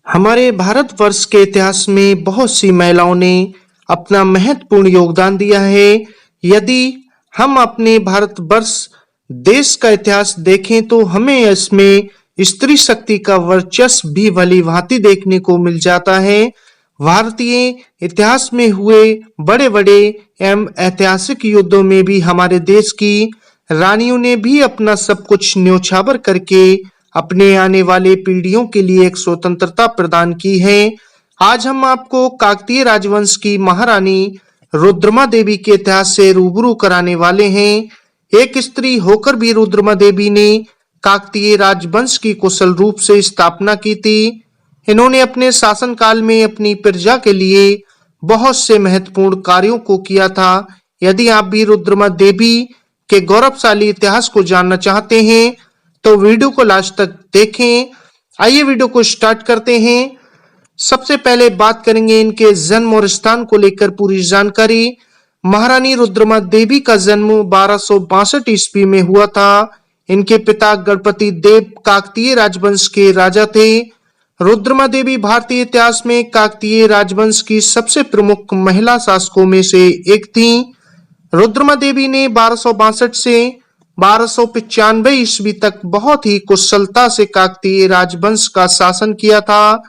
हमारे भारतवर्ष के इतिहास में बहुत सी महिलाओं ने अपना महत्वपूर्ण योगदान दिया है। यदि हम अपने भारतवर्ष देश का इतिहास देखें तो हमें इसमें स्त्री शक्ति का वर्चस्व भी भली भांति देखने को मिल जाता है। भारतीय इतिहास में हुए बड़े बड़े एवं ऐतिहासिक युद्धों में भी हमारे देश की रानियों ने भी अपना सब कुछ न्योछावर करके अपने आने वाले पीढ़ियों के लिए एक स्वतंत्रता प्रदान की है। आज हम आपको काकतीय राजवंश की महारानी रुद्रमा देवी के इतिहास से रूबरू कराने वाले हैं। एक स्त्री होकर भी रुद्रमा देवी ने काकतीय राजवंश की कुशल रूप से स्थापना की थी। इन्होंने अपने शासनकाल में अपनी प्रजा के लिए बहुत से महत्वपूर्ण कार्यों को किया था। यदि आप भी रुद्रमा देवी के गौरवशाली इतिहास को जानना चाहते हैं तो वीडियो को लास्ट तक देखें। आइए वीडियो को स्टार्ट करते हैं। सबसे पहले बात करेंगे इनके जन्म और स्थान को लेकर पूरी जानकारी। महारानी रुद्रमा देवी का जन्म 1262 ईस्वी में हुआ था। इनके पिता गणपति देव काकतीय राजवंश के राजा थे। रुद्रमा देवी भारतीय इतिहास में काकतीय राजवंश की सबसे प्रमुख महिला शासकों में से एक थी। रुद्रमा देवी ने 1262 से 1295 ईस्वी तक बहुत ही कुशलता से काकतीय राजवंश का शासन किया था।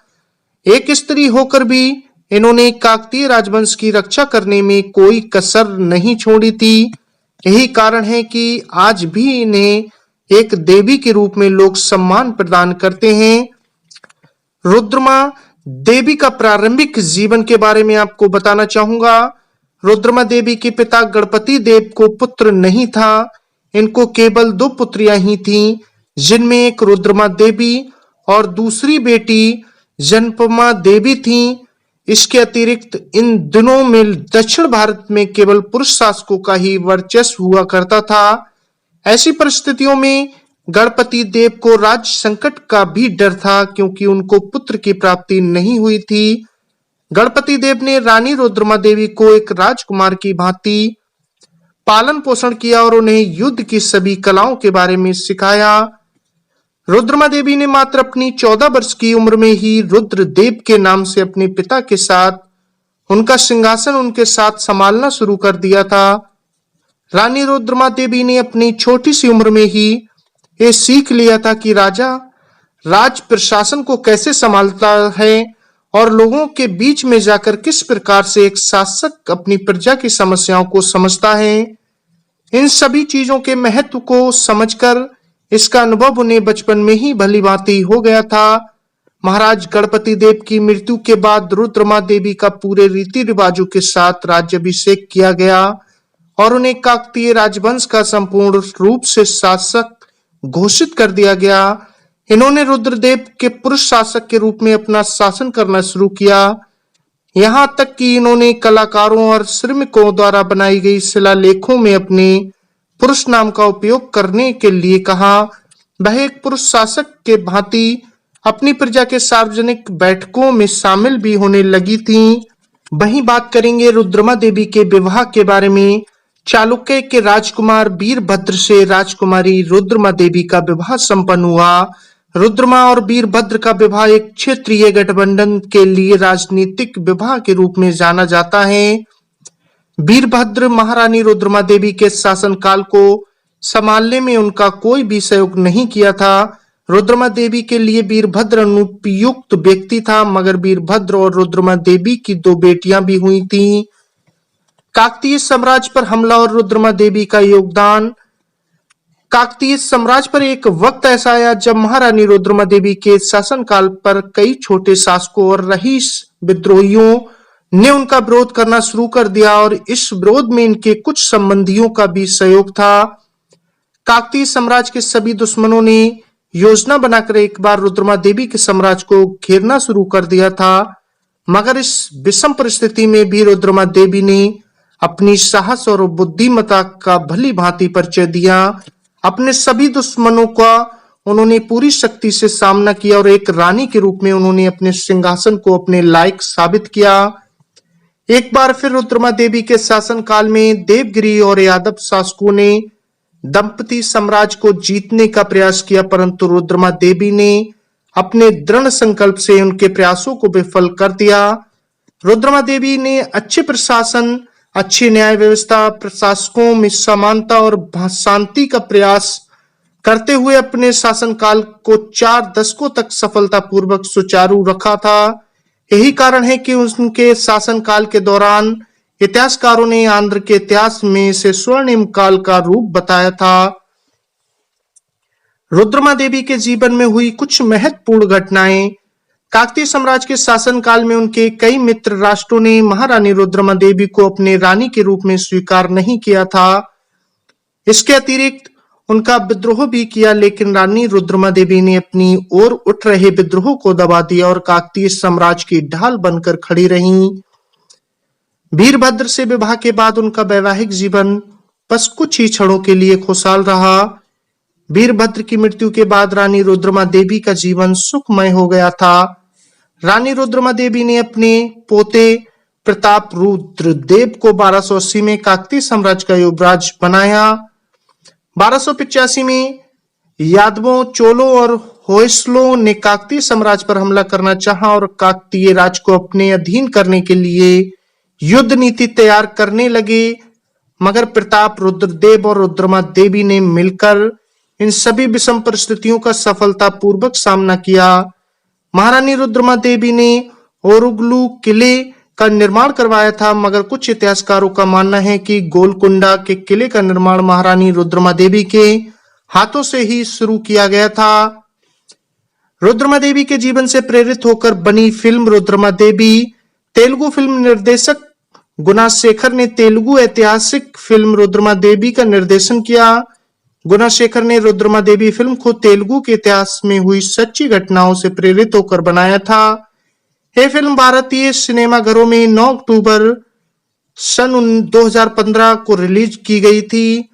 एक स्त्री होकर भी इन्होंने काकतीय राजवंश की रक्षा करने में कोई कसर नहीं छोड़ी थी। यही कारण है कि आज भी इन्हें एक देवी के रूप में लोग सम्मान प्रदान करते हैं। रुद्रमा देवी का प्रारंभिक जीवन के बारे में आपको बताना चाहूंगा। रुद्रमा देवी के पिता गणपति देव को पुत्र नहीं था। इनको केवल 2 पुत्रियां ही थीं, जिनमें एक रुद्रमा देवी और दूसरी बेटी जनपमा देवी थीं। इसके अतिरिक्त इन दिनों में दक्षिण भारत में केवल पुरुष शासकों का ही वर्चस्व हुआ करता था। ऐसी परिस्थितियों में गणपति देव को राज संकट का भी डर था, क्योंकि उनको पुत्र की प्राप्ति नहीं हुई थी। गणपति देव ने रानी रुद्रमा देवी को एक राजकुमार की भांति पालन पोषण किया और उन्हें युद्ध की सभी कलाओं के बारे में सिखाया। रुद्रमा देवी ने मात्र अपनी 14 वर्ष की उम्र में ही रुद्रदेव के नाम से अपने पिता के साथ उनका सिंहासन उनके साथ संभालना शुरू कर दिया था। रानी रुद्रमा देवी ने अपनी छोटी सी उम्र में ही ये सीख लिया था कि राजा राज प्रशासन को कैसे संभालता है और लोगों के बीच में जाकर किस प्रकार से एक शासक अपनी प्रजा की समस्याओं को समझता है। इन सभी चीजों के महत्व को समझकर इसका अनुभव उन्हें बचपन में ही भली भांति हो गया था। महाराज गणपति देव की मृत्यु के बाद रुद्रमा देवी का पूरे रीति रिवाजों के साथ राज्याभिषेक किया गया और उन्हें काकतीय राजवंश का संपूर्ण रूप से शासक घोषित कर दिया गया। इन्होंने रुद्रदेव के पुरुष शासक के रूप में अपना शासन करना शुरू किया। यहाँ तक कि इन्होंने कलाकारों और श्रमिकों द्वारा बनाई गई शिलालेखों में अपने पुरुष नाम का उपयोग करने के लिए कहा। वह एक पुरुष शासक के भांति अपनी प्रजा के सार्वजनिक बैठकों में शामिल भी होने लगी थीं। वहीं बात करेंगे रुद्रमा देवी के विवाह के बारे में। चालुक्य के राजकुमार वीरभद्र से राजकुमारी रुद्रमा देवी का विवाह संपन्न हुआ। रुद्रमा और वीरभद्र का विवाह एक क्षेत्रीय गठबंधन के लिए राजनीतिक विवाह के रूप में जाना जाता है। वीरभद्र महारानी रुद्रमा देवी के शासनकाल को संभालने में उनका कोई भी सहयोग नहीं किया था। रुद्रमा देवी के लिए वीरभद्र अनुपयुक्त व्यक्ति था, मगर वीरभद्र और रुद्रमा देवी की 2 बेटियां भी हुई थीं। काकतीय साम्राज्य पर हमला और रुद्रमा देवी का योगदान। काकतीय साम्राज्य पर एक वक्त ऐसा आया जब महारानी रुद्रमा देवी के शासनकाल पर कई छोटे शासकों और रईस विद्रोहियों ने उनका विरोध करना शुरू कर दिया और इस विरोध में इनके कुछ संबंधियों का भी सहयोग था। काकतीय साम्राज्य के सभी दुश्मनों ने योजना बनाकर एक बार रुद्रमा देवी के साम्राज्य को घेरना शुरू कर दिया था, मगर इस विषम परिस्थिति में भी रुद्रमा देवी ने अपनी साहस और बुद्धिमत्ता का भली भांति परिचय दिया। अपने सभी दुश्मनों का उन्होंने पूरी शक्ति से सामना किया और एक रानी के रूप में उन्होंने अपने सिंहासन को अपने लायक साबित किया। एक बार फिर रुद्रमा देवी के शासनकाल में देवगिरी और यादव शासकों ने दंपति साम्राज्य को जीतने का प्रयास किया, परंतु रुद्रमा देवी ने अपने दृढ़ संकल्प से उनके प्रयासों को विफल कर दिया। रुद्रमा देवी ने अच्छे प्रशासन, अच्छी न्याय व्यवस्था, प्रशासकों में समानता और शांति का प्रयास करते हुए अपने शासनकाल को 4 दशकों तक सफलतापूर्वक सुचारू रखा था। यही कारण है कि उनके शासनकाल के दौरान इतिहासकारों ने आंध्र के इतिहास में इसे स्वर्णिम काल का रूप बताया था। रुद्रमा देवी के जीवन में हुई कुछ महत्वपूर्ण घटनाएं। काकतीय साम्राज्य के शासनकाल में उनके कई मित्र राष्ट्रों ने महारानी रुद्रमा देवी को अपने रानी के रूप में स्वीकार नहीं किया था। इसके अतिरिक्त उनका विद्रोह भी किया, लेकिन रानी रुद्रमा देवी ने अपनी ओर उठ रहे विद्रोह को दबा दिया और काकतीय साम्राज्य की ढाल बनकर खड़ी रहीं। वीरभद्र से विवाह के बाद उनका वैवाहिक जीवन बस कुछ ही क्षणों के लिए खुशहाल रहा। वीरभद्र की मृत्यु के बाद रानी रुद्रमा देवी का जीवन सुखमय हो गया था। रानी रुद्रमा देवी ने अपने पोते प्रताप रुद्र देव को 1280 में काकतीय साम्राज्य का युवराज बनाया। 1285 में यादवों, चोलों और होयसलों ने काकतीय साम्राज्य पर हमला करना चाहा और काकतीय राज को अपने अधीन करने के लिए युद्ध नीति तैयार करने लगे, मगर प्रताप रुद्रदेव और रुद्रमा देवी ने मिलकर इन सभी विषम परिस्थितियों का सफलतापूर्वक सामना किया। महारानी रुद्रमा देवी ने ओरुगलू किले का निर्माण करवाया था, मगर कुछ इतिहासकारों का मानना है कि गोलकुंडा के किले का निर्माण महारानी रुद्रमा देवी के हाथों से ही शुरू किया गया था। रुद्रमा देवी के जीवन से प्रेरित होकर बनी फिल्म रुद्रमा देवी। तेलुगु फिल्म निर्देशक गुणाशेखर ने तेलुगु ऐतिहासिक फिल्म रुद्रमा देवी का निर्देशन किया। गुणाशेखर ने रुद्रमा देवी फिल्म को तेलुगु के इतिहास में हुई सच्ची घटनाओं से प्रेरित होकर बनाया था। यह फिल्म भारतीय सिनेमाघरों में 9 अक्टूबर सन 2015 को रिलीज की गई थी।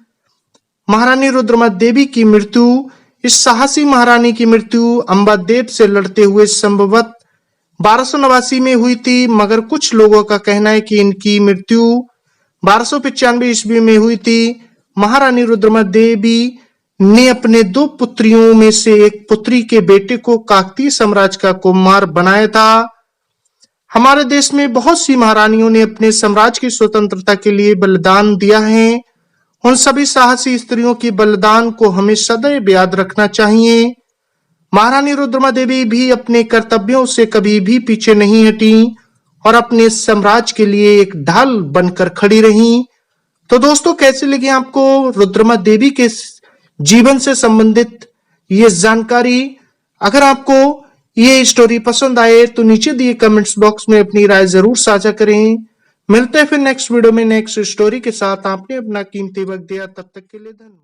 महारानी रुद्रमा देवी की मृत्यु। इस साहसी महारानी की मृत्यु अंबादेव से लड़ते हुए संभवत 1289 में हुई थी, मगर कुछ लोगों का कहना है कि इनकी मृत्यु 1295 ईस्वी में हुई थी। महारानी रुद्रमा देवी ने अपने 2 पुत्रियों में से एक पुत्री के बेटे को काकतीय साम्राज्य का कुमार बनाया था। हमारे देश में बहुत सी महारानियों ने अपने साम्राज्य की स्वतंत्रता के लिए बलिदान दिया है। उन सभी साहसी स्त्रियों के बलिदान को हमें सदैव याद रखना चाहिए। महारानी रुद्रमा देवी भी अपने कर्तव्यों से कभी भी पीछे नहीं हटी और अपने साम्राज्य के लिए एक ढाल बनकर खड़ी रहीं। तो दोस्तों, कैसे लगी आपको रुद्रमा देवी के जीवन से संबंधित ये जानकारी? अगर आपको ये स्टोरी पसंद आए तो नीचे दिए कमेंट्स बॉक्स में अपनी राय जरूर साझा करें। मिलते हैं फिर नेक्स्ट वीडियो में नेक्स्ट स्टोरी के साथ। आपने अपना कीमती वक्त दिया, तब तक के लिए धन्यवाद।